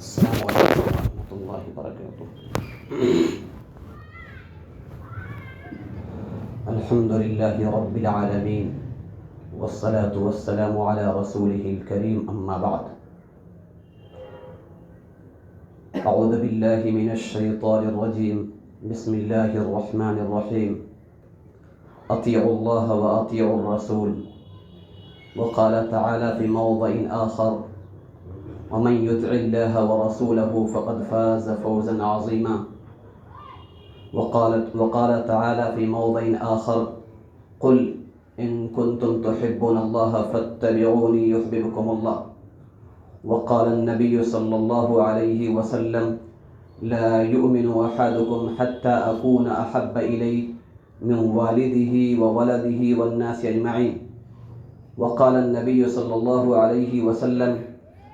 السلام علیکم ورحمۃ اللہ وبرکاتہ۔ الحمد للہ رب العالمین والصلاة والسلام علی رسولہ الکریم، اما بعد۔ اعوذ باللہ من الشیطان الرجیم، بسم اللہ الرحمن الرحیم۔ اطیعوا اللہ واطیعوا الرسول، وقال تعالی فی موضع آخر: ومن يطع الله ورسوله فقد فاز فوزا عظيما، وقال تعالى في موضع آخر: قل إن كنتم تحبون الله فاتبعوني يحببكم الله، وقال النبي صلى الله عليه وسلم: لا يؤمن أحدكم حتى أكون أحب إليه من والده وولده والناس أجمعين، وقال النبي صلى الله عليه وسلم: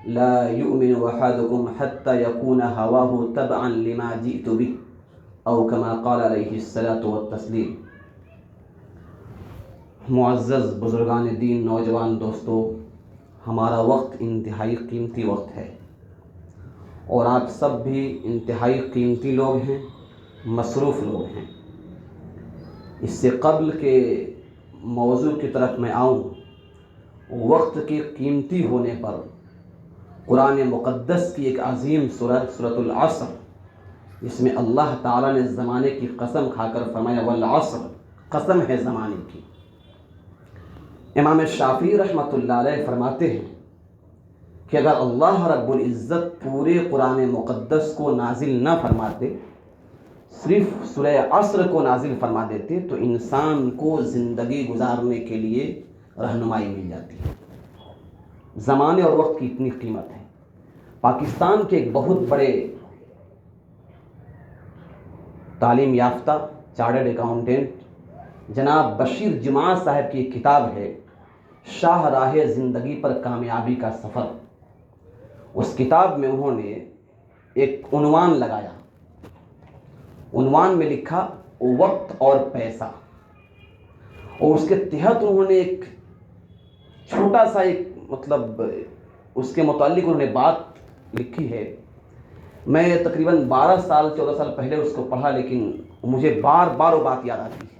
لا يؤمن أحدكم حتى يكون هواه تبعا لما جئت به، او كما قال عليه الصلاة والتسلیم۔ معزز بزرگان دین، نوجوان دوستو، ہمارا وقت انتہائی قیمتی وقت ہے اور آپ سب بھی انتہائی قیمتی لوگ ہیں، مصروف لوگ ہیں۔ اس سے قبل کہ موضوع کی طرف میں آؤں، وقت کی قیمتی ہونے پر قرآن مقدس کی ایک عظیم سورۃ العصر، جس میں اللہ تعالیٰ نے زمانے کی قسم کھا کر فرمایا والعصر، قسم ہے زمانے کی۔ امام شافعی رحمۃ اللہ علیہ فرماتے ہیں کہ اگر اللہ رب العزت پورے قرآن مقدس کو نازل نہ فرماتے، صرف سورہ عصر کو نازل فرما دیتے، تو انسان کو زندگی گزارنے کے لیے رہنمائی مل جاتی ہے۔ زمانے اور وقت کی اتنی قیمت ہے۔ پاکستان کے ایک بہت بڑے تعلیم یافتہ چارٹرڈ اکاؤنٹنٹ جناب بشیر جمعہ صاحب کی ایک کتاب ہے، شاہ راہ زندگی پر کامیابی کا سفر۔ اس کتاب میں انہوں نے ایک عنوان لگایا، عنوان میں لکھا وقت اور پیسہ، اور اس کے تحت انہوں نے ایک چھوٹا سا اس کے متعلق انہوں نے بات لکھی ہے۔ میں تقریباً 14 سال پہلے اس کو پڑھا، لیکن مجھے بار بار وہ بات یاد آتی ہے۔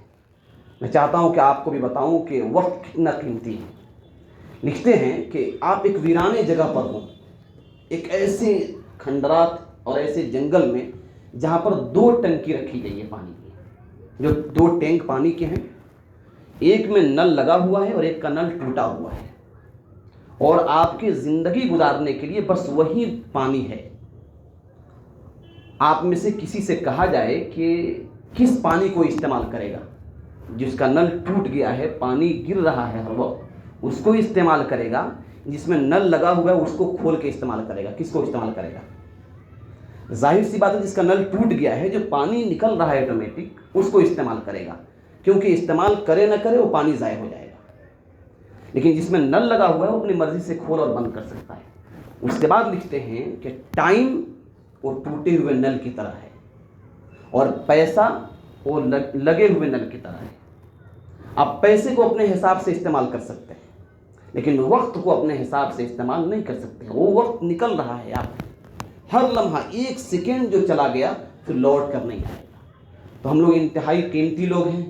میں چاہتا ہوں کہ آپ کو بھی بتاؤں کہ وقت کتنا قیمتی ہے۔ لکھتے ہیں کہ آپ ایک ویرانے جگہ پر ہوں، ایک ایسے کھنڈرات اور ایسے جنگل میں جہاں پر 2 ٹنکی رکھی گئی ہے پانی کی، جو 2 ٹینک پانی کے ہیں، ایک میں نل لگا ہوا ہے اور ایک کا نل ٹوٹا ہوا ہے، اور آپ کی زندگی گزارنے کے لیے بس وہی پانی ہے۔ آپ میں سے کسی سے کہا جائے کہ کس پانی کو استعمال کرے گا؟ جس کا نل ٹوٹ گیا ہے، پانی گر رہا ہے ہر وقت، اس کو استعمال کرے گا؟ جس میں نل لگا ہوا ہے اس کو کھول کے استعمال کرے گا؟ کس کو استعمال کرے گا؟ ظاہر سی بات ہے، جس کا نل ٹوٹ گیا ہے، جو پانی نکل رہا ہے آٹومیٹک، اس کو استعمال کرے گا، کیونکہ استعمال کرے نہ کرے وہ پانی ضائع ہو جائے گا۔ لیکن جس میں نل لگا ہوا ہے وہ اپنی مرضی سے کھول اور بند کر سکتا ہے۔ اس کے بعد لکھتے ہیں کہ ٹائم وہ ٹوٹے ہوئے نل کی طرح ہے، اور پیسہ وہ لگے ہوئے نل کی طرح ہے۔ آپ پیسے کو اپنے حساب سے استعمال کر سکتے ہیں، لیکن وقت کو اپنے حساب سے استعمال نہیں کر سکتے۔ وہ وقت نکل رہا ہے، آپ ہر لمحہ 1 سیکنڈ جو چلا گیا پھر لوٹ کر نہیں آئے گا۔ تو ہم لوگ انتہائی قیمتی لوگ ہیں،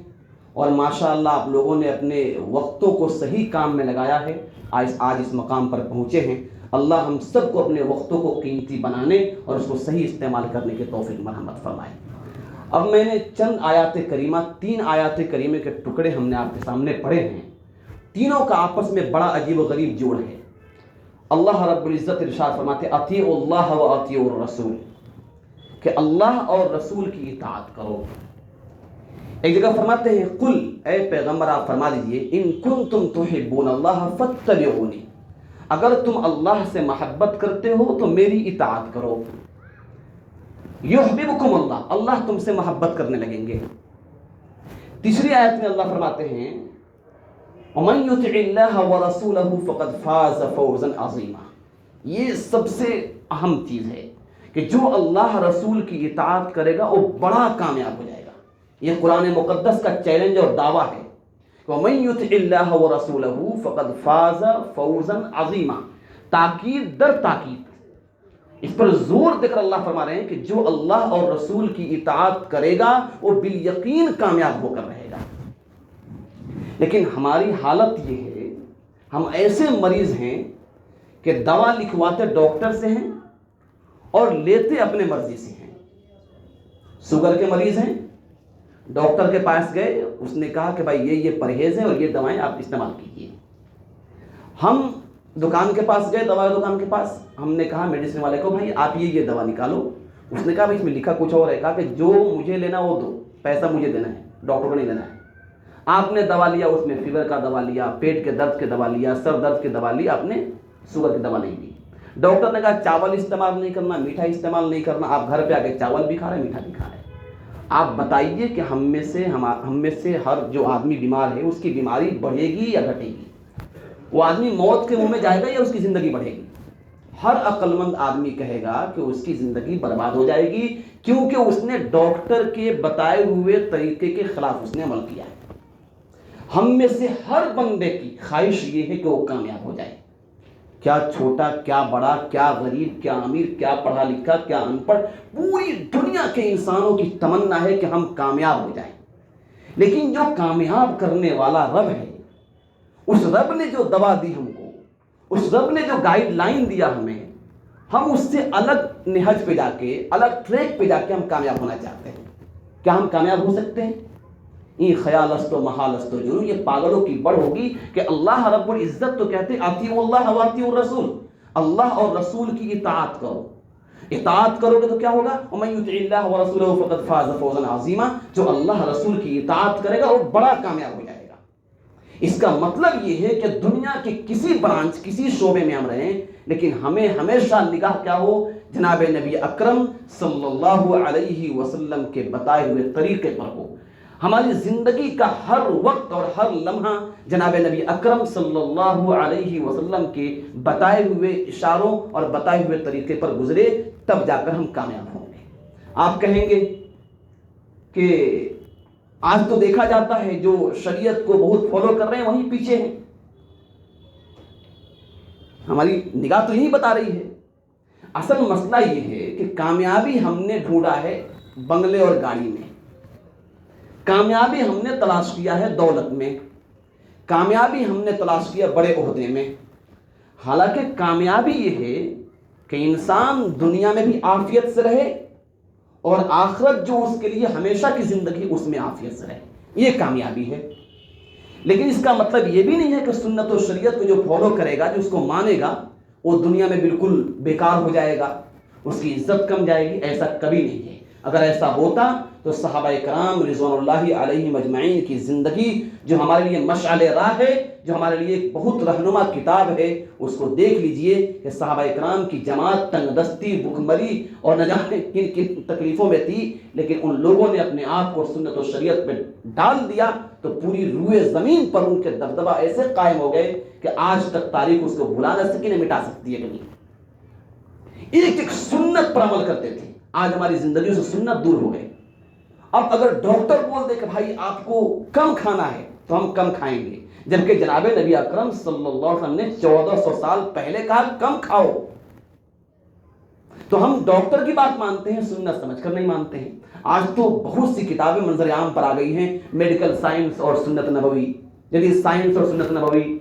اور ماشاءاللہ آپ لوگوں نے اپنے وقتوں کو صحیح کام میں لگایا ہے، آج اس مقام پر پہنچے ہیں۔ اللہ ہم سب کو اپنے وقتوں کو قیمتی بنانے اور اس کو صحیح استعمال کرنے کے توفیق مرحمت فرمائے۔ اب میں نے چند آیات کریمہ، 3 آیات کریمہ کے ٹکڑے ہم نے آپ کے سامنے پڑھے ہیں۔ تینوں کا آپس میں بڑا عجیب و غریب جوڑ ہے۔ اللہ رب العزت ارشاد فرماتے اطیعوا اللہ و اطیعوا الرسول، کہ اللہ اور رسول کی اطاعت کرو۔ ایک جگہ فرماتے ہیں قل، اے پیغمبر آپ فرما دیجئے، ان کنتم تحبون اللہ فاتبعونی، اگر تم اللہ سے محبت کرتے ہو تو میری اطاعت کرو۔ یحببکم اللہ، اللہ تم سے محبت کرنے لگیں گے۔ تیسری آیت میں اللہ فرماتے ہیں ومن یطع اللہ ورسولہ فقد فاز فوزا عظیما۔ یہ سب سے اہم چیز ہے کہ جو اللہ رسول کی اطاعت کرے گا وہ بڑا کامیاب ہو جائے گا۔ یہ قرآن مقدس کا چیلنج اور دعویٰ ہے۔ وَمَن يُطِعِ اللَّهَ وَرَسُولَهُ فَقَدْ فَازَ فَوْزًا عَظِيمًا، تاکید در تاکید اس پر زور دے کر اللہ فرما رہے ہیں کہ جو اللہ اور رسول کی اطاعت کرے گا وہ بالیقین کامیاب ہو کر رہے گا۔ لیکن ہماری حالت یہ ہے، ہم ایسے مریض ہیں کہ دوا لکھواتے ڈاکٹر سے ہیں اور لیتے اپنے مرضی سے ہیں۔ شوگر کے مریض ہیں، ڈاکٹر کے پاس گئے، اس نے کہا کہ بھائی یہ پرہیز ہے اور یہ دوائیں آپ استعمال کیجیے۔ ہم دکان کے پاس گئے، دوا دکان کے پاس، ہم نے کہا میڈیسن والے کو بھائی آپ یہ دوا نکالو۔ اس نے کہا بھائی اس میں لکھا کچھ اور ہے، کہا کہ جو مجھے لینا وہ دو، پیسہ مجھے دینا ہے، ڈاکٹر کو نہیں دینا ہے۔ آپ نے دوا لیا، اس میں فیور کا دوا لیا، پیٹ کے درد کے دوا لیا، سر درد کے دوا لی، آپ نے شوگر کی دوا نہیں لی۔ ڈاکٹر نے کہا چاول استعمال نہیں کرنا، میٹھا استعمال نہیں کرنا، آپ گھر پہ آ کے چاول بھی کھا رہے ہیں، میٹھا بھی کھا رہے ہیں۔ آپ بتائیے کہ ہم میں سے ہر جو آدمی بیمار ہے اس کی بیماری بڑھے گی یا گھٹے گی؟ وہ آدمی موت کے منہ میں جائے گا یا اس کی زندگی بڑھے گی؟ ہر عقل مند آدمی کہے گا کہ اس کی زندگی برباد ہو جائے گی، کیونکہ اس نے ڈاکٹر کے بتائے ہوئے طریقے کے خلاف اس نے عمل کیا ہے۔ ہم میں سے ہر بندے کی خواہش یہ ہے کہ وہ کامیاب ہو جائے، کیا چھوٹا کیا بڑا، کیا غریب کیا امیر، کیا پڑھا لکھا کیا ان پڑھ، پوری دنیا کے انسانوں کی تمنا ہے کہ ہم کامیاب ہو جائیں۔ لیکن جو کامیاب کرنے والا رب ہے، اس رب نے جو دوا دی ہم کو، اس رب نے جو گائیڈ لائن دیا ہمیں، ہم اس سے الگ نہج پہ جا کے، الگ ٹریک پہ جا کے ہم کامیاب ہونا چاہتے ہیں۔ کیا ہم کامیاب ہو سکتے ہیں؟ یہ خیال است و محال است و جنون، یہ پاگلوں کی بڑ ہوگی کہ اللہ رب العزت تو کہتے اطیعوا اللہ واطیعوا الرسول، اللہ اور رسول کی اطاعت کرو۔ اطاعت کرو گے تو کیا ہوگا؟ ومن یطع اللہ ورسولہ فقد فاز فوزا عظیما، جو اللہ رسول کی اطاعت کرے گا وہ بڑا کامیاب ہو جائے گا۔ اس کا مطلب یہ ہے کہ دنیا کے کسی برانچ، کسی شعبے میں ہم رہیں، لیکن ہمیں ہمیشہ نگاہ کیا ہو؟ جناب نبی اکرم صلی اللہ علیہ وسلم کے بتائے ہوئے طریقے پر ہو۔ ہماری زندگی کا ہر وقت اور ہر لمحہ جناب نبی اکرم صلی اللہ علیہ وسلم کے بتائے ہوئے اشاروں اور بتائے ہوئے طریقے پر گزرے، تب جا کر ہم کامیاب ہوں گے۔ آپ کہیں گے کہ آج تو دیکھا جاتا ہے جو شریعت کو بہت فالو کر رہے ہیں وہیں پیچھے ہیں۔ ہماری نگاہ تو یہی بتا رہی ہے۔ اصل مسئلہ یہ ہے کہ کامیابی ہم نے ڈھونڈا ہے بنگلے اور گاڑی میں، کامیابی ہم نے تلاش کیا ہے دولت میں، کامیابی ہم نے تلاش کیا بڑے عہدے میں۔ حالانکہ کامیابی یہ ہے کہ انسان دنیا میں بھی عافیت سے رہے اور آخرت جو اس کے لیے ہمیشہ کی زندگی اس میں عافیت سے رہے، یہ کامیابی ہے۔ لیکن اس کا مطلب یہ بھی نہیں ہے کہ سنت و شریعت کو جو فالو کرے گا، جو اس کو مانے گا، وہ دنیا میں بالکل بیکار ہو جائے گا، اس کی عزت کم جائے گی۔ ایسا کبھی نہیں ہے۔ اگر ایسا ہوتا تو صحابہ کرام رضوان اللہ علیہ مجمعین کی زندگی جو ہمارے لیے مشعل راہ ہے، جو ہمارے لیے ایک بہت رہنما کتاب ہے، اس کو دیکھ لیجئے کہ صحابہ کرام کی جماعت تنگ دستی، بھوکمری اور نہ جانے کن کن تکلیفوں میں تھی، لیکن ان لوگوں نے اپنے آپ کو سنت و شریعت پہ ڈال دیا تو پوری روئے زمین پر ان کے دبدبہ ایسے قائم ہو گئے کہ آج تک تاریخ اس کو بھلا نہ سکی، نہ مٹا سکتی ہے کبھی۔ ایک ایک سنت پر عمل کرتے تھے، آج ہماری زندگیوں سے سنت دور ہو گئے۔ اب اگر ڈاکٹر بول دے کہ بھائی آپ کو کم کھانا ہے تو ہم کم کھائیں گے، جبکہ جناب نبی اکرم صلی اللہ علیہ وسلم نے 1400 سال پہلے کہا کم کھاؤ، تو ہم ڈاکٹر کی بات مانتے ہیں، سنت سمجھ کر نہیں مانتے ہیں۔ آج تو بہت سی کتابیں منظر عام پر آ گئی ہیں، میڈیکل سائنس اور سنت نبوی، جدید سائنس اور سنت نبوی،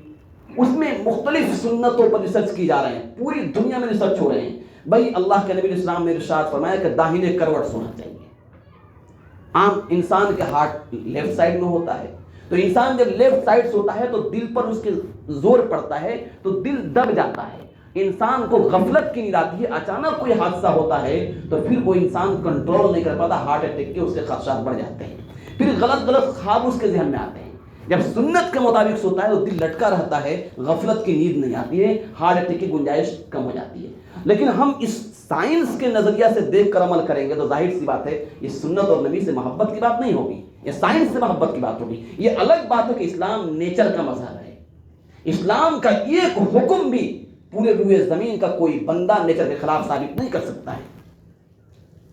اس میں مختلف سنتوں پر ریسرچ کی جا رہے ہیں، پوری دنیا میں ریسرچ ہو رہے ہیں۔ بھائی اللہ کے نبی علیہ السلام نے ارشاد فرمایا کہ داہنے کروٹ سونا چاہیے۔ عام انسان کے ہارٹ لیفٹ سائڈ میں ہوتا ہے، تو انسان جب لیفٹ سائڈ سوتا ہے تو دل پر اس کے زور پڑتا ہے تو دل دب جاتا ہے، انسان کو غفلت کی نیند آتی ہے، اچانک کوئی حادثہ ہوتا ہے تو پھر وہ انسان کنٹرول نہیں کر پاتا، ہارٹ اٹیک کے اس کے خدشات بڑھ جاتے ہیں، پھر غلط غلط خواب اس کے ذہن میں آتے ہیں۔ جب سنت کے مطابق سوتا ہے تو دل لٹکا رہتا ہے، غفلت کی نیند نہیں آتی ہے، ہارٹ اٹیک کی گنجائش کم ہو جاتی ہے۔ لیکن ہم اس سائنس کے نظریہ سے دیکھ کر عمل کریں گے تو ظاہر سی بات ہے یہ سنت اور نبی سے محبت کی بات نہیں ہوگی، یہ سائنس سے محبت کی بات ہوگی۔ یہ الگ بات ہے کہ اسلام نیچر کا مذہب ہے، اسلام کا ایک حکم بھی پورے روئے زمین کا کوئی بندہ نیچر کے خلاف ثابت نہیں کر سکتا ہے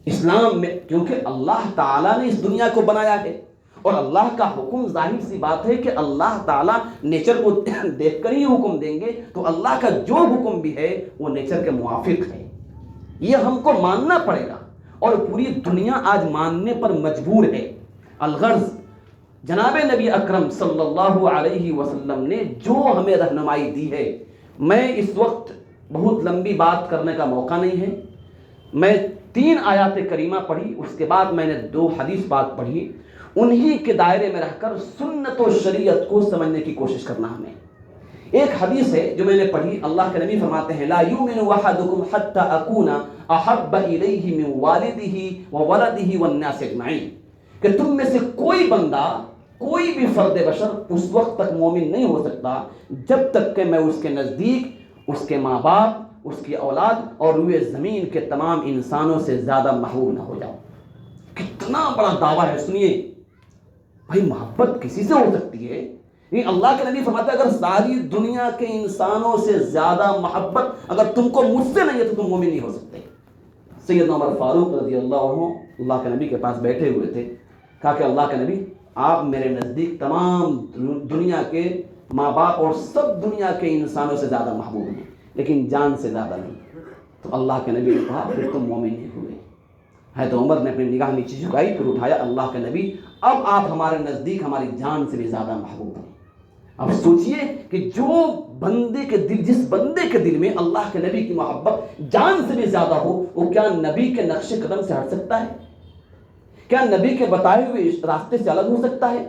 اسلام میں، کیونکہ اللہ تعالیٰ نے اس دنیا کو بنایا ہے اور اللہ کا حکم ظاہر سی بات ہے کہ اللہ تعالیٰ نیچر کو دیکھ کر ہی حکم دیں گے، تو اللہ کا جو حکم بھی ہے وہ نیچر کے موافق ہے۔ یہ ہم کو ماننا پڑے گا، اور پوری دنیا آج ماننے پر مجبور ہے۔ الغرض جناب نبی اکرم صلی اللہ علیہ وسلم نے جو ہمیں رہنمائی دی ہے، میں اس وقت بہت لمبی بات کرنے کا موقع نہیں ہے، میں 3 آیات کریمہ پڑھی، اس کے بعد میں نے 2 حدیث پاک پڑھی، انہی کے دائرے میں رہ کر سنت و شریعت کو سمجھنے کی کوشش کرنا ہمیں۔ ایک حدیث ہے جو میں نے پڑھی، اللہ کے نبی فرماتے ہیں لا یؤمن احدکم حتی اکون احب الیہ من والدہ وولدہ والناس اجمعین، کہ تم میں سے کوئی بندہ، کوئی بھی فرد بشر اس وقت تک مومن نہیں ہو سکتا جب تک کہ میں اس کے نزدیک اس کے ماں باپ، اس کی اولاد اور روئے زمین کے تمام انسانوں سے زیادہ محبوب نہ ہو جاؤں۔ کتنا بڑا دعویٰ ہے، سنیے بھائی، محبت کسی سے ہو سکتی ہے؟ اللہ کے نبی فرماتا ہے اگر ساری دنیا کے انسانوں سے زیادہ محبت اگر تم کو مجھ سے نہیں ہے تو تم مومن نہیں ہو سکتے۔ سیدنا عمر فاروق رضی اللہ عنہ اللہ کے نبی کے پاس بیٹھے ہوئے تھے، کہا کہ اللہ کے نبی آپ میرے نزدیک تمام دنیا کے ماں باپ اور سب دنیا کے انسانوں سے زیادہ محبوب ہیں، لیکن جان سے زیادہ نہیں۔ تو اللہ کے نبی نے کہا پھر تم مومن نہیں ہوئے۔ ہے تو عمر نے اپنی نگاہ نیچے جھکائی، پھر اٹھایا، اللہ کے نبی اب آپ ہمارے نزدیک ہماری جان سے بھی زیادہ محبوب ہیں۔ اب سوچئے کہ جو بندے کے دل، جس بندے کے دل میں اللہ کے نبی کی محبت جان سے بھی زیادہ ہو، وہ کیا نبی کے نقش قدم سے ہٹ سکتا ہے؟ کیا نبی کے بتائے ہوئے راستے سے الگ ہو سکتا ہے؟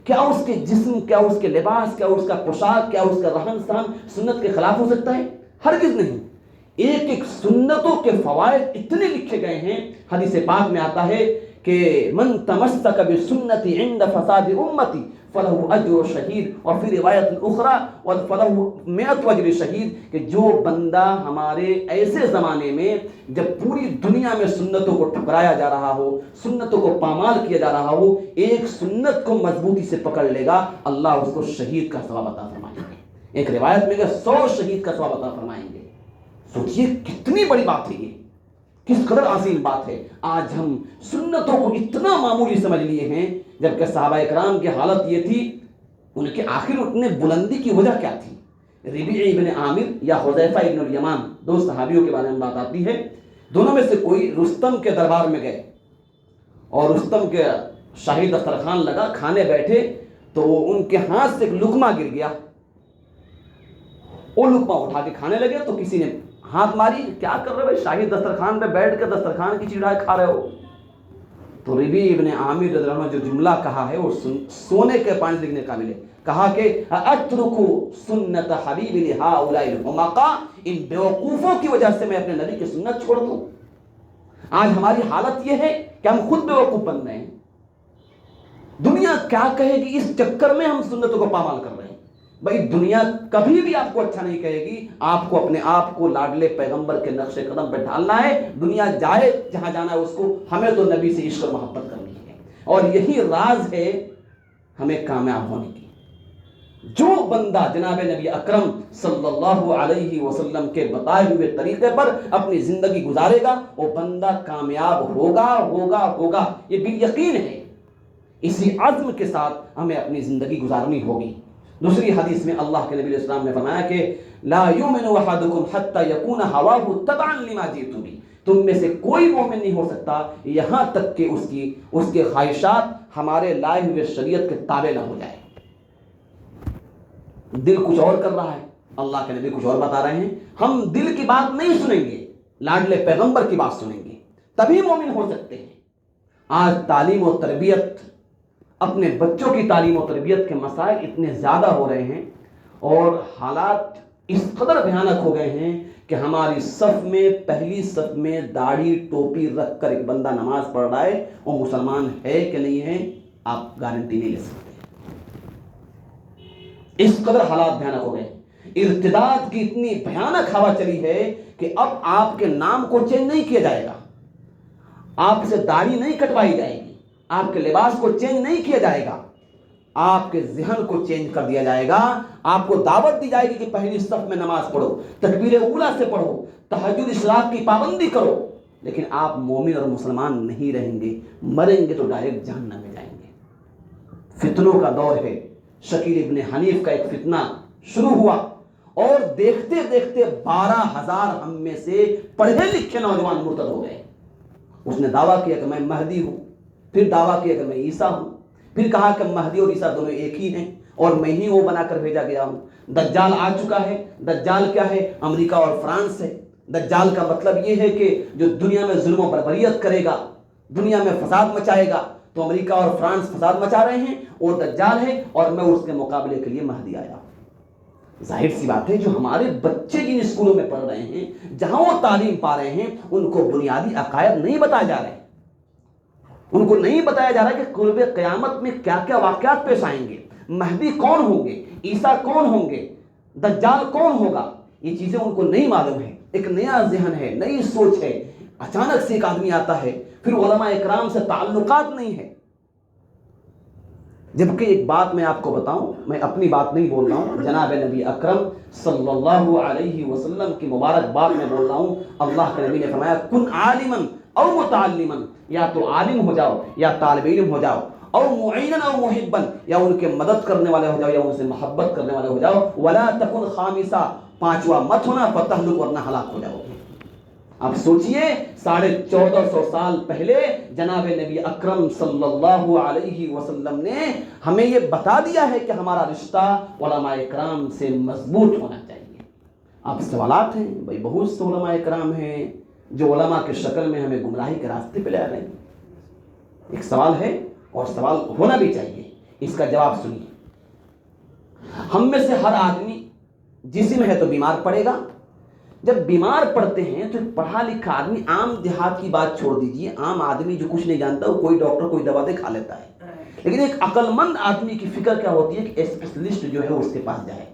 کیا اس کے جسم، کیا اس کے لباس، کیا اس کا پوشاک، کیا اس کا رہن سہن سنت کے خلاف ہو سکتا ہے؟ ہرگز نہیں۔ ایک ایک سنتوں کے فوائد اتنے لکھے گئے ہیں، حدیث پاک میں آتا ہے کہ من تمسک بسنتی عند فساد امتی فلہ اجر شہید، اور پھر روایت اخری فلہ 100 اجر شہید، کہ جو بندہ ہمارے ایسے زمانے میں جب پوری دنیا میں سنتوں کو ٹھکرایا جا رہا ہو، سنتوں کو پامال کیا جا رہا ہو، ایک سنت کو مضبوطی سے پکڑ لے گا، اللہ اس کو شہید کا ثواب عطا فرمائیں گے۔ ایک روایت میں کہ 100 شہید کا ثواب عطا فرمائیں گے۔ سوچئے کتنی بڑی بات ہے، یہ کس قدر عظیم بات ہے۔ آج ہم سنتوں کو اتنا معمولی سمجھ لیے ہیں، جبکہ صحابہ کرام کی حالت یہ تھی، ان کے آخر اتنے بلندی کی وجہ کیا تھی؟ ربیع ابن عامر یا حذیفہ ابن الیمان، 2 صحابیوں کے بارے میں بات آتی ہے، دونوں میں سے کوئی رستم کے دربار میں گئے اور رستم کے شاہی دسترخوان لگا، کھانے بیٹھے تو ان کے ہاتھ سے ایک لقمہ گر گیا، وہ لقمہ اٹھا کے کھانے لگے تو کسی نے ہاتھ ماری، کیا کر رہے بھائی، شاہی دسترخوان پہ بیٹھ کے دسترخوان کی چیز کھا رہے ہو؟ تو ربیع ابن عامر رضی اللہ عنہ جو جملہ کہا ہے وہ سونے کے پانی لکھنے قابل ہے، کہا کہ اترکو سنت حبیب لہؤلاء الحمقاء، ان بیوقوفوں کی وجہ سے میں اپنے نبی کی سنت چھوڑ دوں؟ آج ہماری حالت یہ ہے کہ ہم خود بیوقوف بن رہے ہیں، دنیا کیا کہے گی اس چکر میں ہم سنتوں کو پامال کر رہے ہیں۔ بھائی دنیا کبھی بھی آپ کو اچھا نہیں کہے گی، آپ کو اپنے آپ کو لاڈلے پیغمبر کے نقش قدم پہ ڈھالنا ہے، دنیا جائے جہاں جانا ہے اس کو، ہمیں تو نبی سے عشق اور محبت کرنی ہے، اور یہی راز ہے ہمیں کامیاب ہونے کی۔ جو بندہ جناب نبی اکرم صلی اللہ علیہ وسلم کے بتائے ہوئے طریقے پر اپنی زندگی گزارے گا، وہ بندہ کامیاب ہوگا ہوگا ہوگا، یہ بالیقین ہے۔ اسی عزم کے ساتھ ہمیں اپنی زندگی گزارنی ہوگی۔ دوسری حدیث میں اللہ کے نبی علیہ السلام نے فرمایا کہ لا یؤمن احدکم حتی یکون ہواہ تبعا لما جئت بہ، تم میں سے کوئی مومن نہیں ہو سکتا یہاں تک کہ اس کے خواہشات ہمارے لائے ہوئے شریعت کے تابع نہ ہو جائے۔ دل کچھ اور کر رہا ہے، اللہ کے نبی کچھ اور بتا رہے ہیں، ہم دل کی بات نہیں سنیں گے، لاڈلے پیغمبر کی بات سنیں گے، تبھی مومن ہو سکتے ہیں۔ آج تعلیم و تربیت، اپنے بچوں کی تعلیم و تربیت کے مسائل اتنے زیادہ ہو رہے ہیں اور حالات اس قدر بھیانک ہو گئے ہیں کہ ہماری صف میں، پہلی صف میں داڑھی ٹوپی رکھ کر ایک بندہ نماز پڑھ رہا ہے، وہ مسلمان ہے کہ نہیں ہے آپ گارنٹی نہیں لے سکتے۔ اس قدر حالات بھیانک ہو گئے، ارتداد کی اتنی بھیانک ہوا چلی ہے کہ اب آپ کے نام کو چینج نہیں کیا جائے گا، آپ سے داڑھی نہیں کٹوائی جائے گی، آپ کے لباس کو چینج نہیں کیا جائے گا، آپ کے ذہن کو چینج کر دیا جائے گا، آپ کو دعوت دی جائے گی کہ پہلی صف میں نماز پڑھو، تکبیر اولیٰ سے پڑھو، تہجد اشراق کی پابندی کرو، لیکن آپ مومن اور مسلمان نہیں رہیں گے، مریں گے تو ڈائریکٹ جہنم میں جائیں گے۔ فتنوں کا دور ہے، شکیل ابن حنیف کا ایک فتنہ شروع ہوا اور دیکھتے دیکھتے 12,000 ہم میں سے پڑھے لکھے نوجوان مرتد ہو گئے۔ اس نے دعویٰ کیا کہ میں مہدی ہوں، پھر دعویٰ کیا کہ میں عیسیٰ ہوں، پھر کہا کہ مہدی اور عیسیٰ دونوں ایک ہی ہیں اور میں ہی وہ بنا کر بھیجا گیا ہوں۔ دجال آ چکا ہے۔ دجال کیا ہے؟ امریکہ اور فرانس ہے۔ دجال کا مطلب یہ ہے کہ جو دنیا میں ظلم و بربریت کرے گا، دنیا میں فساد مچائے گا، تو امریکہ اور فرانس فساد مچا رہے ہیں، اور دجال ہے، اور میں اس کے مقابلے کے لیے مہدی آیا۔ ظاہر سی بات ہے جو ہمارے بچے جن اسکولوں میں پڑھ رہے ہیں، جہاں وہ تعلیم پا رہے ہیں، ان کو بنیادی عقائد نہیں بتائے جا رہے، ان کو نہیں بتایا جا رہا کہ قرب قیامت میں کیا کیا واقعات پیش آئیں گے، مہدی کون ہوں گے، عیسیٰ کون ہوں گے، دجال کون ہوگا۔ یہ چیزیں ان کو نہیں معلوم ہے۔ ایک نیا ذہن ہے، نئی سوچ ہے، اچانک سے ایک آدمی آتا ہے، پھر علماء اکرام سے تعلقات نہیں ہے۔ جبکہ ایک بات میں آپ کو بتاؤں، میں اپنی بات نہیں بول رہا ہوں، جناب نبی اکرم صلی اللہ علیہ وسلم کی مبارک بات میں بول رہا ہوں۔ اللہ کے نبی نے فرمایا کن عالما او متعلما، یا تو عالم ہو جاؤ یا طالب علم ہو جاؤ، او معینا او محبا، یا ان کے مدد کرنے والے ہو جاؤ یا ان سے محبت کرنے والے ہو جاؤ، ولا تکن خامسا، پانچواں مت ہونا، فتہلک، ورنہ ہلاک ہو جاؤ۔ اب سوچئے 1450 سال پہلے جناب نبی اکرم صلی اللہ علیہ وسلم نے ہمیں یہ بتا دیا ہے کہ ہمارا رشتہ علماء اکرام سے مضبوط ہونا چاہیے۔ اب سوالات ہیں، بھائی بہت سے علماء اکرام ہیں جو علماء کی شکل میں ہمیں گمراہی کے راستے پہ لے آ رہے ہیں۔ ایک سوال ہے اور سوال ہونا بھی چاہیے، اس کا جواب سنیے۔ ہم میں سے ہر آدمی جسم ہے تو بیمار پڑے گا۔ جب بیمار پڑتے ہیں تو پڑھا لکھا آدمی، عام دیہات کی بات چھوڑ دیجئے، عام آدمی جو کچھ نہیں جانتا وہ کوئی ڈاکٹر کوئی دوا دے کھا لیتا ہے، لیکن ایک عقل مند آدمی کی فکر کیا ہوتی ہے کہ اسپیشلسٹ جو ہے اس کے پاس جائے۔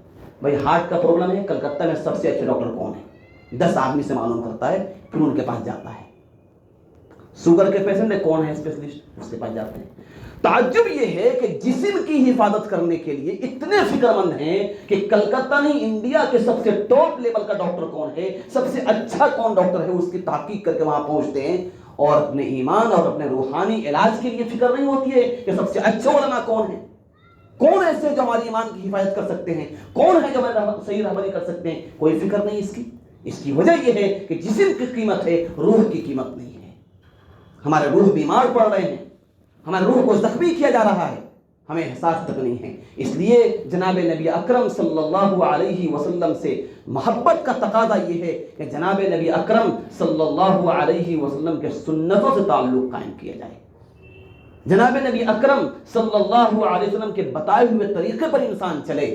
بھائی ہارٹ کا پرابلم ہے، کلکتہ میں سب سے اچھے ڈاکٹر کون ہے؟ 10 آدمی سے معلوم کرتا ہے، پھر ان کے پاس جاتا ہے۔ شوگر کے پیشنٹ ہے، کون ہے اسپیشلسٹ؟ اس کے پاس جاتے ہیں۔ تعجب یہ ہے کہ جسم کی حفاظت کرنے کے لیے اتنے فکر مند ہیں کہ کلکتہ نہیں، انڈیا کے سب سے ٹاپ لیول کا ڈاکٹر کون ہے، سب سے اچھا کون ڈاکٹر ہے، اس کی تحقیق کر کے وہاں پہنچتے ہیں، اور اپنے ایمان اور اپنے روحانی علاج کے لیے فکر نہیں ہوتی ہے کہ سب سے اچھے علماء کون ہیں، کون ایسے جو ہماری ایمان کی حفاظت کر سکتے ہیں، کون ہے جو ہمیں صحیح رہبری کر سکتے ہیں۔ کوئی فکر نہیں اس کی۔ اس کی وجہ یہ ہے کہ جسم کی قیمت ہے، روح کی قیمت نہیں ہے۔ ہمارے روح بیمار پڑ رہے ہیں، ہمارے روح کو زخمی کیا جا رہا ہے، ہمیں احساس تک نہیں ہے۔ اس لیے جناب نبی اکرم صلی اللہ علیہ وسلم سے محبت کا تقاضا یہ ہے کہ جناب نبی اکرم صلی اللہ علیہ وسلم کے سنتوں سے تعلق قائم کیا جائے، جناب نبی اکرم صلی اللہ علیہ وسلم کے بتائے ہوئے طریقے پر انسان چلے،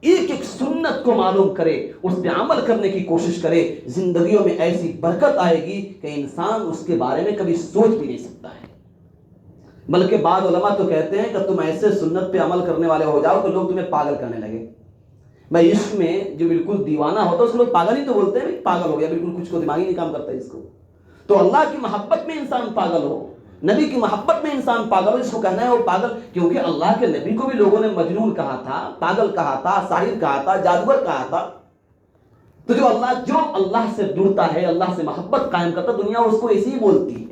ایک ایک سنت کو معلوم کرے، اس پہ عمل کرنے کی کوشش کرے، زندگیوں میں ایسی برکت آئے گی کہ انسان اس کے بارے میں کبھی سوچ بھی نہیں سکتا ہے۔ بلکہ بعض علماء تو کہتے ہیں کہ تم ایسے سنت پہ عمل کرنے والے ہو جاؤ کہ لوگ تمہیں پاگل کرنے لگے۔ بھائی عشق میں جو بالکل دیوانہ ہوتا ہے اس کو لوگ پاگل ہی تو بولتے ہیں، پاگل ہو گیا، بالکل کچھ کو دماغ ہی نہیں کام کرتا اس کو۔ تو اللہ کی محبت میں انسان پاگل ہو، نبی کی محبت میں انسان پاگل ہو، اس کو کہنا ہے وہ پاگل، کیونکہ اللہ کے نبی کو بھی لوگوں نے مجنون کہا تھا، پاگل کہا تھا، ساحر کہا تھا، جادوگر کہا تھا۔ تو جو اللہ سے ڈرتا ہے، اللہ سے محبت قائم کرتا، دنیا اس کو ایسی ہی بولتی ہے۔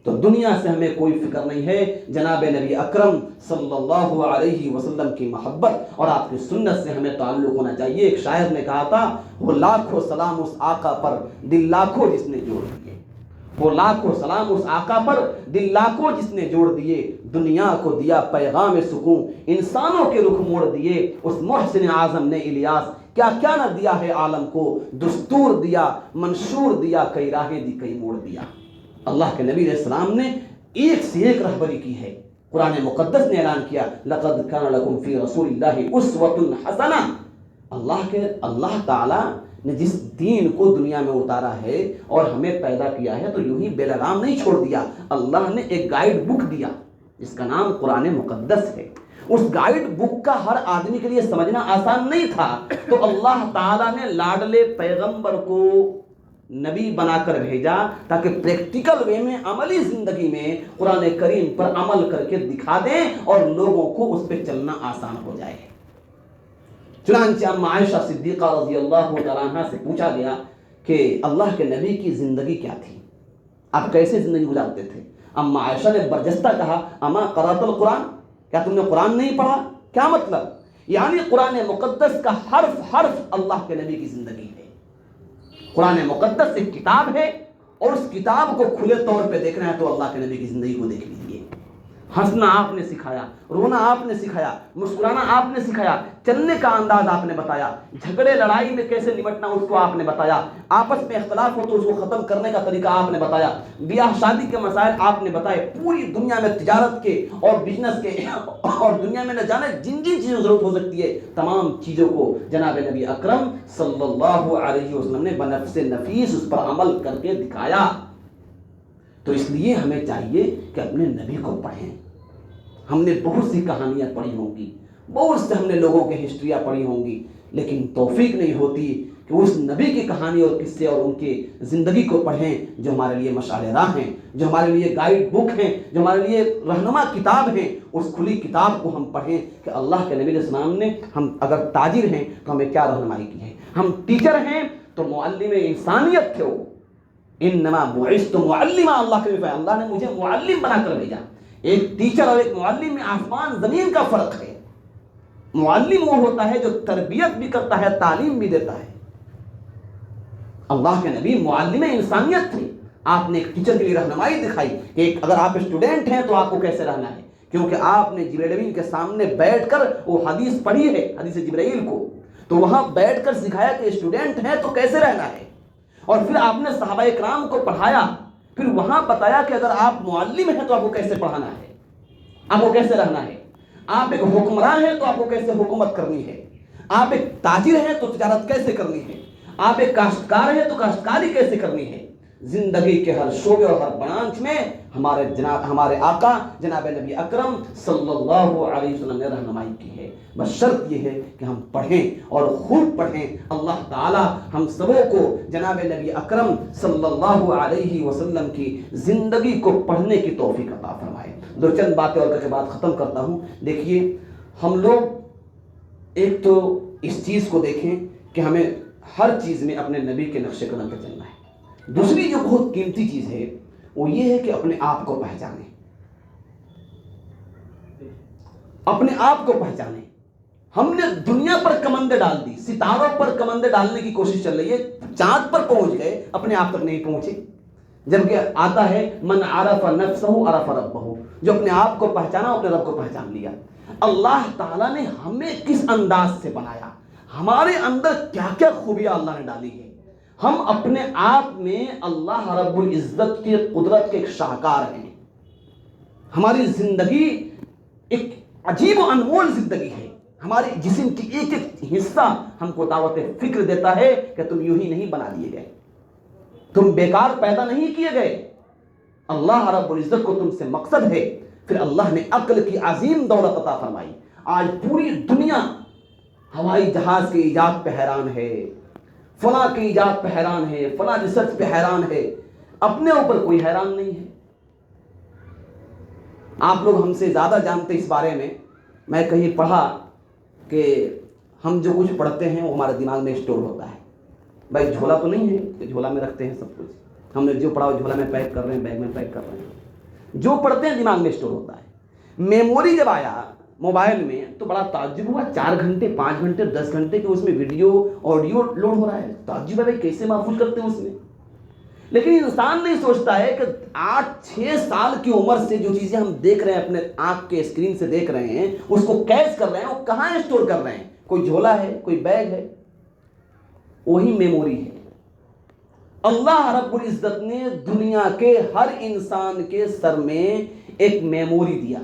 تو دنیا سے ہمیں کوئی فکر نہیں ہے، جناب نبی اکرم صلی اللہ علیہ وسلم کی محبت اور آپ کی سنت سے ہمیں تعلق ہونا چاہیے۔ ایک شاعر نے کہا تھا، وہ لاکھوں سلام اس آقا پر، دل لاکھوں جس نے جوڑ دیے۔ وہ لاکھوں سلام اس آقا پر، دل لاکھوں جس نے جوڑ دیے، دنیا کو دیا پیغام سکون، انسانوں کے رخ موڑ دیے، اس محسن اعظم نے الیاس کیا کیا نہ دیا ہے عالم کو، دستور دیا، منشور دیا، کئی راہیں دی، کئی موڑ دیا۔ اللہ کے نبی علیہ السلام نے ایک سے ایک رہبری کی ہے۔ قرآن مقدس نے اعلان کیا، لقد کان لکم فی رسول اللہ اسوۃ حسنہ۔ اللہ تعالیٰ نے جس دین کو دنیا میں اتارا ہے اور ہمیں پیدا کیا ہے تو یوں ہی بے لگام نہیں چھوڑ دیا، اللہ نے ایک گائیڈ بک دیا جس کا نام قرآن مقدس ہے۔ اس گائیڈ بک کا ہر آدمی کے لیے سمجھنا آسان نہیں تھا، تو اللہ تعالیٰ نے لاڈلے پیغمبر کو نبی بنا کر بھیجا تاکہ پریکٹیکل وے میں، عملی زندگی میں قرآن کریم پر عمل کر کے دکھا دیں اور لوگوں کو اس پہ چلنا آسان ہو جائے۔ چنانچہ اما عائشہ صدیقہ رضی اللہ تعالیٰ عنہ سے پوچھا گیا کہ اللہ کے نبی کی زندگی کیا تھی، آپ کیسے زندگی گزارتے تھے؟ اما عائشہ نے برجستہ کہا، اما قرأت القرآن، کیا تم نے قرآن نہیں پڑھا؟ کیا مطلب؟ یعنی قرآن مقدس کا حرف حرف اللہ کے نبی کی زندگی ہے۔ قرآن مقدس ایک کتاب ہے، اور اس کتاب کو کھلے طور پہ دیکھنا ہے تو اللہ کے نبی کی زندگی کو دیکھ لیجیے۔ ہنسنا آپ نے سکھایا، رونا آپ نے سکھایا، مسکرانا آپ نے سکھایا، چلنے کا انداز آپ نے بتایا، جھگڑے لڑائی میں کیسے نمٹنا اس کو آپ نے بتایا، آپس میں اختلاف ہو تو اس کو ختم کرنے کا طریقہ آپ نے بتایا، بیاہ شادی کے مسائل آپ نے بتائے، پوری دنیا میں تجارت کے اور بزنس کے اور دنیا میں نہ جانے جن جن چیزوں کی ضرورت ہو سکتی ہے تمام چیزوں کو جناب نبی اکرم صلی اللہ علیہ وسلم نے بنفس نفیس اس پر عمل کر کے دکھایا۔ تو اس لیے ہمیں چاہیے کہ اپنے نبی کو پڑھیں۔ ہم نے بہت سی کہانیاں پڑھی ہوں گی، بہت سے ہم نے لوگوں کی ہسٹریاں پڑھی ہوں گی، لیکن توفیق نہیں ہوتی کہ اس نبی کی کہانی اور قصے اور ان کی زندگی کو پڑھیں جو ہمارے لیے مشعل راہ ہیں، جو ہمارے لیے گائیڈ بک ہیں، جو ہمارے لیے رہنما کتاب ہیں۔ اس کھلی کتاب کو ہم پڑھیں کہ اللہ کے نبی علیہ السلام نے، ہم اگر تاجر ہیں تو ہمیں کیا رہنمائی کی ہے، ہم ٹیچر ہیں تو معلم انسانیت تھے وہ، انما بعثت معلما، اللہ نے مجھے معلم بنا کر بھیجا۔ ایک ٹیچر اور ایک معلم میں آسمان زمین کا فرق ہے۔ معلم وہ ہوتا ہے جو تربیت بھی کرتا ہے، تعلیم بھی دیتا ہے۔ اللہ کے نبی معلم انسانیت تھے۔ آپ نے ایک ٹیچر کے لیے رہنمائی دکھائی کہ اگر آپ اسٹوڈنٹ ہیں تو آپ کو کیسے رہنا ہے، کیونکہ آپ نے جبرائیل امین کے سامنے بیٹھ کر وہ حدیث پڑھی ہے، حدیث جبرائیل کو، تو وہاں بیٹھ کر سکھایا کہ اسٹوڈنٹ ہے تو کیسے رہنا ہے۔ اور پھر آپ نے صحابہ کرام کو پڑھایا، پھر وہاں بتایا کہ اگر آپ معلم ہیں تو آپ کو کیسے پڑھانا ہے، آپ کو کیسے رہنا ہے۔ آپ ایک حکمراں ہیں تو آپ کو کیسے حکومت کرنی ہے، آپ ایک تاجر ہیں تو تجارت کیسے کرنی ہے، آپ ایک کاشتکار ہیں تو کاشتکاری کیسے کرنی ہے۔ زندگی کے ہر شعبے اور ہر برانچ میں ہمارے آقا جناب نبی اکرم صلی اللہ علیہ وسلم نے رہنمائی کی ہے۔ بس شرط یہ ہے کہ ہم پڑھیں اور خوب پڑھیں۔ اللہ تعالی ہم سبوں کو جناب نبی اکرم صلی اللہ علیہ وسلم کی زندگی کو پڑھنے کی توفیق عطا فرمائے۔ دو چند باتیں اور کر کے بات ختم کرتا ہوں۔ دیکھیے، ہم لوگ ایک تو اس چیز کو دیکھیں کہ ہمیں ہر چیز میں اپنے نبی کے نقش قدم پہ چلنا ہے۔ دوسری جو بہت قیمتی چیز ہے وہ یہ ہے کہ اپنے آپ کو پہچانیں، اپنے آپ کو پہچانیں۔ ہم نے دنیا پر کمندیں ڈال دی، ستاروں پر کمندیں ڈالنے کی کوشش چل رہی ہے، چاند پر پہنچ گئے، اپنے آپ تک نہیں پہنچے۔ جبکہ آتا ہے من عرف نفسہ عرف ربہ، جو اپنے آپ کو پہچانا اپنے رب کو پہچان لیا۔ اللہ تعالیٰ نے ہمیں کس انداز سے بنایا، ہمارے اندر کیا کیا خوبیاں اللہ نے ڈالی ہے، ہم اپنے آپ میں اللہ رب العزت کی قدرت کے ایک شاہکار ہیں۔ ہماری زندگی ایک عجیب و انمول زندگی ہے۔ ہمارے جسم کی ایک ایک حصہ ہم کو دعوت فکر دیتا ہے کہ تم یوں ہی نہیں بنا دیے گئے، تم بیکار پیدا نہیں کیے گئے، اللہ رب العزت کو تم سے مقصد ہے۔ پھر اللہ نے عقل کی عظیم دولت عطا فرمائی۔ آج پوری دنیا ہوائی جہاز کی ایجاد پہ حیران ہے، فلاں کی ایجاد پہ حیران ہے، فلاں ریسرچ پہ حیران ہے، اپنے اوپر کوئی حیران نہیں ہے۔ آپ لوگ ہم سے زیادہ جانتے اس بارے میں۔ میں کہیں پڑھا کہ ہم جو کچھ پڑھتے ہیں وہ ہمارے دماغ میں اسٹور ہوتا ہے۔ بھائی جھولا تو نہیں ہے کہ جھولا میں رکھتے ہیں سب کچھ، ہم نے جو پڑھا وہ جھولا میں پیک کر رہے ہیں، بیگ میں پیک کر رہے ہیں، جو پڑھتے ہیں دماغ میں اسٹور ہوتا ہے۔ میموری جب آیا موبائل میں تو بڑا تعجب ہوا، 4 گھنٹے 5 گھنٹے 10 گھنٹے کے اس میں ویڈیو آڈیو لوڈ ہو رہا ہے۔ تعجب ہے بھائی کیسے محفوظ کرتے ہیں اس میں۔ لیکن انسان نہیں سوچتا ہے کہ 8-6 سال کی عمر سے جو چیزیں ہم دیکھ رہے ہیں، اپنے آنکھ کے اسکرین سے دیکھ رہے ہیں، اس کو کیچ کر رہے ہیں، وہ کہاں اسٹور کر رہے ہیں؟ کوئی جھولا ہے، کوئی بیگ ہے، وہی میموری ہے۔ اللہ رب العزت نے دنیا کے ہر انسان کے سر میں ایک میموری دیا۔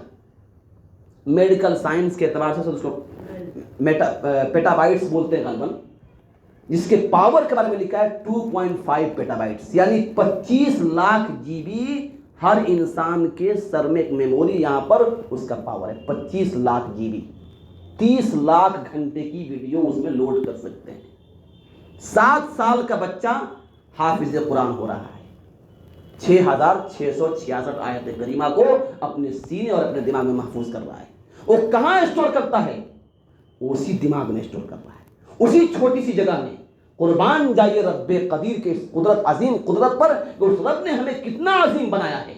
میڈیکل سائنس کے اعتبار سے اس کو پیٹا بائٹس بولتے ہیں غالباً، جس کے پاور کے بارے میں لکھا ہے 2.5 پیٹا بائٹس، یعنی 25 لاکھ جی بی ہر انسان کے سر میں ایک میموری، یہاں پر اس کا پاور ہے 25 لاکھ جی بی، 30 لاکھ گھنٹے کی ویڈیو اس میں لوڈ کر سکتے ہیں۔ 7 سال کا بچہ حافظ قرآن ہو رہا ہے، 6666 آیت کریمہ کو اپنے سینے اور اپنے دماغ میں محفوظ کر رہا ہے۔ وہ کہاں اسٹور کرتا ہے؟ اسی دماغ میں اسٹور کر رہا ہے، اسی چھوٹی سی جگہ میں۔ قربان جائیے رب قدیر کے اس قدرت، عظیم قدرت پر کہ اس رب نے ہمیں کتنا عظیم بنایا ہے۔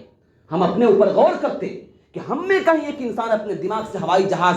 ہم اپنے اوپر غور کرتے کہ ہم میں کہیں ایک انسان اپنے دماغ سے ہوائی جہاز